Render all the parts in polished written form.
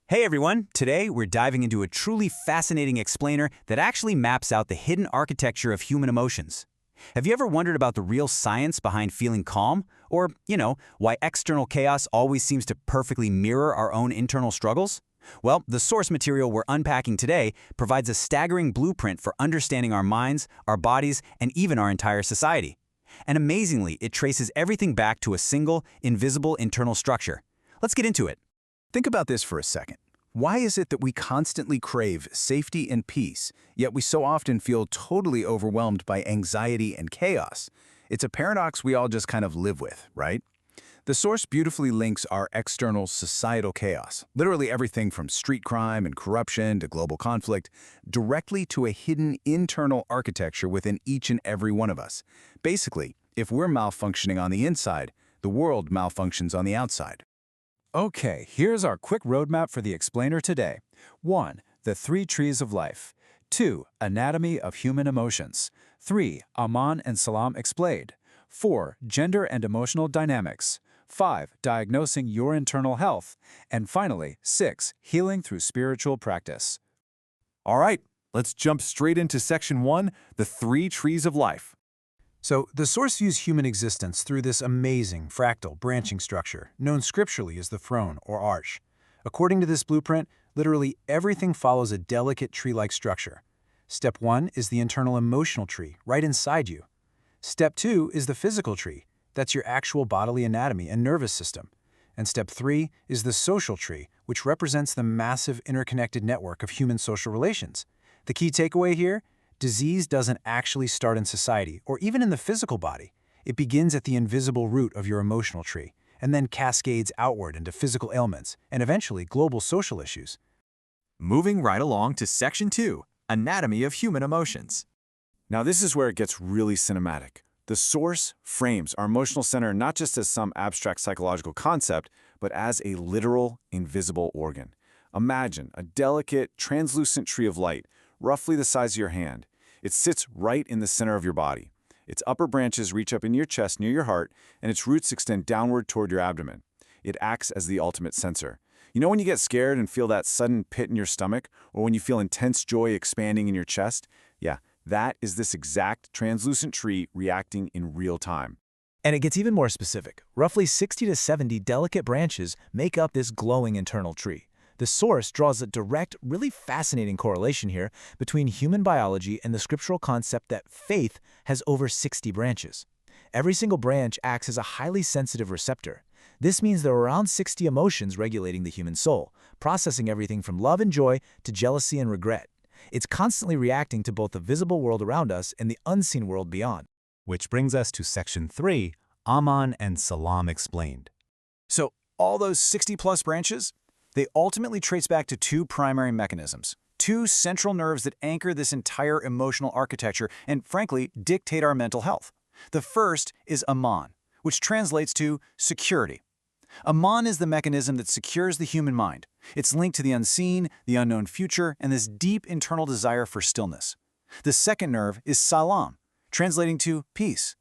Hey everyone, today we're diving into a truly fascinating explainer that actually maps out the hidden architecture of human emotions. Have you ever wondered about the real science behind feeling calm? Or, why external chaos always seems to perfectly mirror our own internal struggles? Well, the source material we're unpacking today provides a staggering blueprint for understanding our minds, our bodies, and even our entire society. And amazingly, it traces everything back to a single, invisible internal structure. Let's get into it. Think about this for a second. Why is it that we constantly crave safety and peace, yet we so often feel totally overwhelmed by anxiety and chaos? It's a paradox we all just kind of live with, right? The source beautifully links our external societal chaos, literally everything from street crime and corruption to global conflict, directly to a hidden internal architecture within each and every one of us. Basically, if we're malfunctioning on the inside, the world malfunctions on the outside. Okay, here's our quick roadmap for the explainer today. 1. The 3 trees of life. 2. Anatomy of human emotions. 3. Amin and Islam explained. 4. Gender and emotional dynamics. 5. Diagnosing your internal health. And finally, 6. Healing through spiritual practice. All right, let's jump straight into section 1, the 3 trees of life. So, the source views human existence through this amazing fractal branching structure, known scripturally as the throne or arch. According to this blueprint, literally everything follows a delicate tree-like structure. Step 1 is the internal emotional tree, right inside you. Step 2 is the physical tree. That's your actual bodily anatomy and nervous system. And step 3 is the social tree, which represents the massive interconnected network of human social relations. The key takeaway here? Disease doesn't actually start in society or even in the physical body. It begins at the invisible root of your emotional tree and then cascades outward into physical ailments and eventually global social issues. Moving right along to section 2, anatomy of human emotions. Now this is where it gets really cinematic. The source frames our emotional center not just as some abstract psychological concept, but as a literal, invisible organ. Imagine a delicate, translucent tree of light, roughly the size of your hand. It sits right in the center of your body. Its upper branches reach up in your chest near your heart, and its roots extend downward toward your abdomen. It acts as the ultimate sensor. You know when you get scared and feel that sudden pit in your stomach, or when you feel intense joy expanding in your chest? Yeah, that is this exact translucent tree reacting in real time. And it gets even more specific. Roughly 60 to 70 delicate branches make up this glowing internal tree. The source draws a direct, really fascinating correlation here between human biology and the scriptural concept that faith has over 60 branches. Every single branch acts as a highly sensitive receptor. This means there are around 60 emotions regulating the human soul, processing everything from love and joy to jealousy and regret. It's constantly reacting to both the visible world around us and the unseen world beyond. Which brings us to section 3, Amin and Islam explained. So, all those 60-plus branches? They ultimately trace back to 2 primary mechanisms, 2 central nerves that anchor this entire emotional architecture and, frankly, dictate our mental health. The first is Amin, which translates to security. Amin is the mechanism that secures the human mind. It's linked to the unseen, the unknown future, and this deep internal desire for stillness. The second nerve is Salam, translating to peace.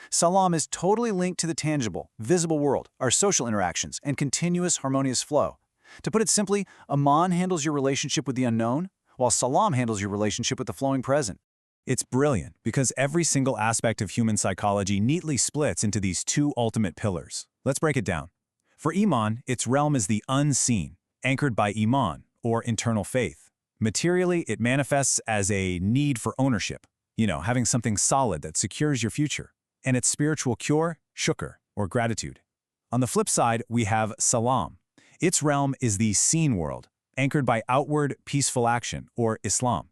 Salam is totally linked to the tangible, visible world, our social interactions, and continuous harmonious flow. To put it simply, Amin handles your relationship with the unknown, while Salam handles your relationship with the flowing present. It's brilliant because every single aspect of human psychology neatly splits into these 2 ultimate pillars. Let's break it down. For Iman, its realm is the unseen, anchored by Iman, or internal faith. Materially, it manifests as a need for ownership, having something solid that secures your future. And its spiritual cure, shukr, or gratitude. On the flip side, we have Salam. Its realm is the seen world, anchored by outward peaceful action, or Islam.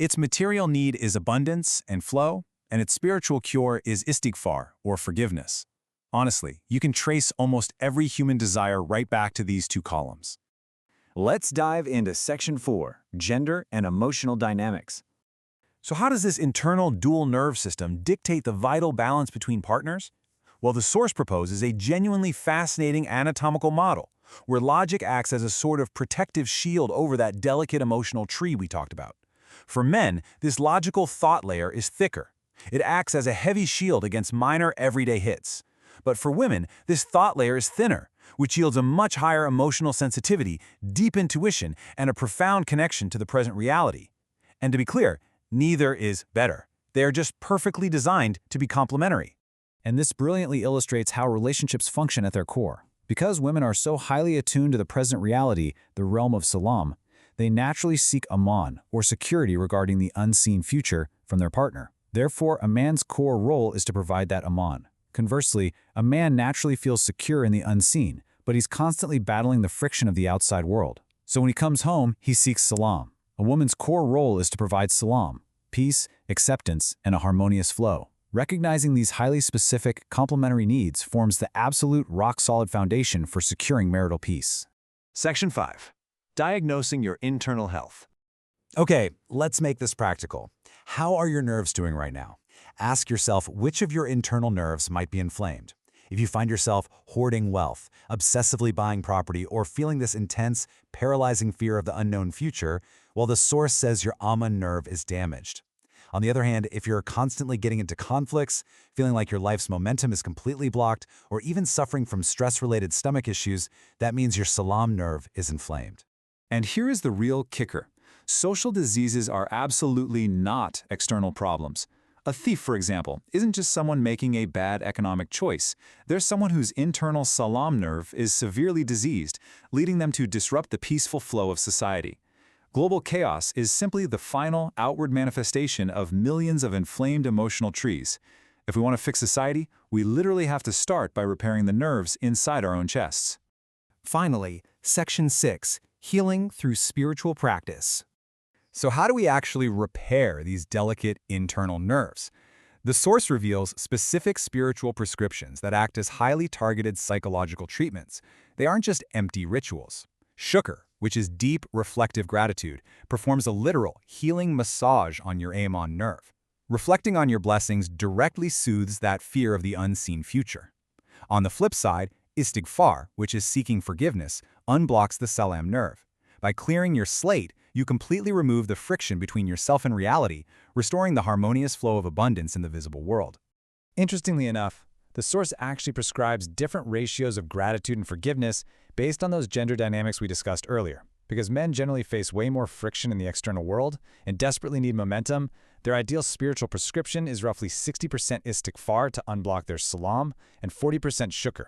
Its material need is abundance and flow, and its spiritual cure is istighfar, or forgiveness. Honestly, you can trace almost every human desire right back to these 2 columns. Let's dive into section 4, gender and emotional dynamics. So how does this internal dual nerve system dictate the vital balance between partners? Well, the source proposes a genuinely fascinating anatomical model, where logic acts as a sort of protective shield over that delicate emotional tree we talked about. For men, this logical thought layer is thicker. It acts as a heavy shield against minor everyday hits. But for women, this thought layer is thinner, which yields a much higher emotional sensitivity, deep intuition, and a profound connection to the present reality. And to be clear, neither is better. They are just perfectly designed to be complementary. And this brilliantly illustrates how relationships function at their core. Because women are so highly attuned to the present reality, the realm of salam, they naturally seek aman, or security regarding the unseen future, from their partner. Therefore, a man's core role is to provide that aman. Conversely, a man naturally feels secure in the unseen, but he's constantly battling the friction of the outside world. So when he comes home, he seeks salam. A woman's core role is to provide salam, peace, acceptance, and a harmonious flow. Recognizing these highly specific, complementary needs forms the absolute rock-solid foundation for securing marital peace. Section 5. Diagnosing your internal health. Okay, let's make this practical. How are your nerves doing right now? Ask yourself which of your internal nerves might be inflamed. If you find yourself hoarding wealth, obsessively buying property, or feeling this intense, paralyzing fear of the unknown future, well, the source says your Amin nerve is damaged. On the other hand, if you're constantly getting into conflicts, feeling like your life's momentum is completely blocked, or even suffering from stress-related stomach issues, that means your salam nerve is inflamed. And here is the real kicker. Social diseases are absolutely not external problems. A thief, for example, isn't just someone making a bad economic choice. They're someone whose internal salam nerve is severely diseased, leading them to disrupt the peaceful flow of society. Global chaos is simply the final outward manifestation of millions of inflamed emotional trees. If we want to fix society, we literally have to start by repairing the nerves inside our own chests. Finally, Section 6, Healing through Spiritual Practice. So how do we actually repair these delicate internal nerves? The source reveals specific spiritual prescriptions that act as highly targeted psychological treatments. They aren't just empty rituals. Shukr, which is deep, reflective gratitude, performs a literal healing massage on your Amin nerve. Reflecting on your blessings directly soothes that fear of the unseen future. On the flip side, istighfar, which is seeking forgiveness, unblocks the salam nerve. By clearing your slate, you completely remove the friction between yourself and reality, restoring the harmonious flow of abundance in the visible world. Interestingly enough, the source actually prescribes different ratios of gratitude and forgiveness based on those gender dynamics we discussed earlier. Because men generally face way more friction in the external world and desperately need momentum, their ideal spiritual prescription is roughly 60% istighfar to unblock their salam and 40% shukr.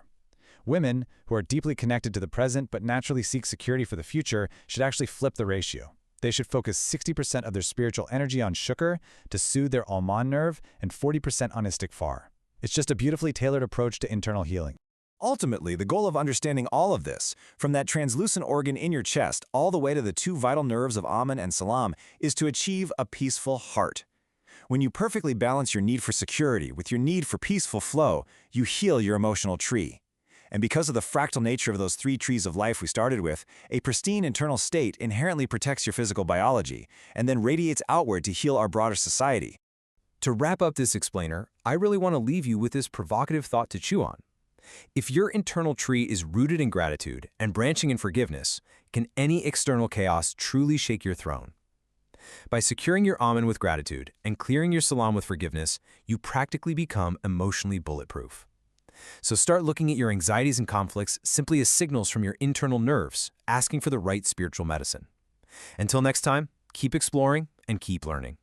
Women, who are deeply connected to the present but naturally seek security for the future, should actually flip the ratio. They should focus 60% of their spiritual energy on shukr to soothe their Amin nerve and 40% on istighfar. It's just a beautifully tailored approach to internal healing. Ultimately, the goal of understanding all of this, from that translucent organ in your chest all the way to the two vital nerves of Amin and Salam, is to achieve a peaceful heart. When you perfectly balance your need for security with your need for peaceful flow, you heal your emotional tree. And because of the fractal nature of those three trees of life we started with, a pristine internal state inherently protects your physical biology and then radiates outward to heal our broader society. To wrap up this explainer, I really want to leave you with this provocative thought to chew on. If your internal tree is rooted in gratitude and branching in forgiveness, can any external chaos truly shake your throne? By securing your Amin with gratitude and clearing your Salam with forgiveness, you practically become emotionally bulletproof. So start looking at your anxieties and conflicts simply as signals from your internal nerves, asking for the right spiritual medicine. Until next time, keep exploring and keep learning.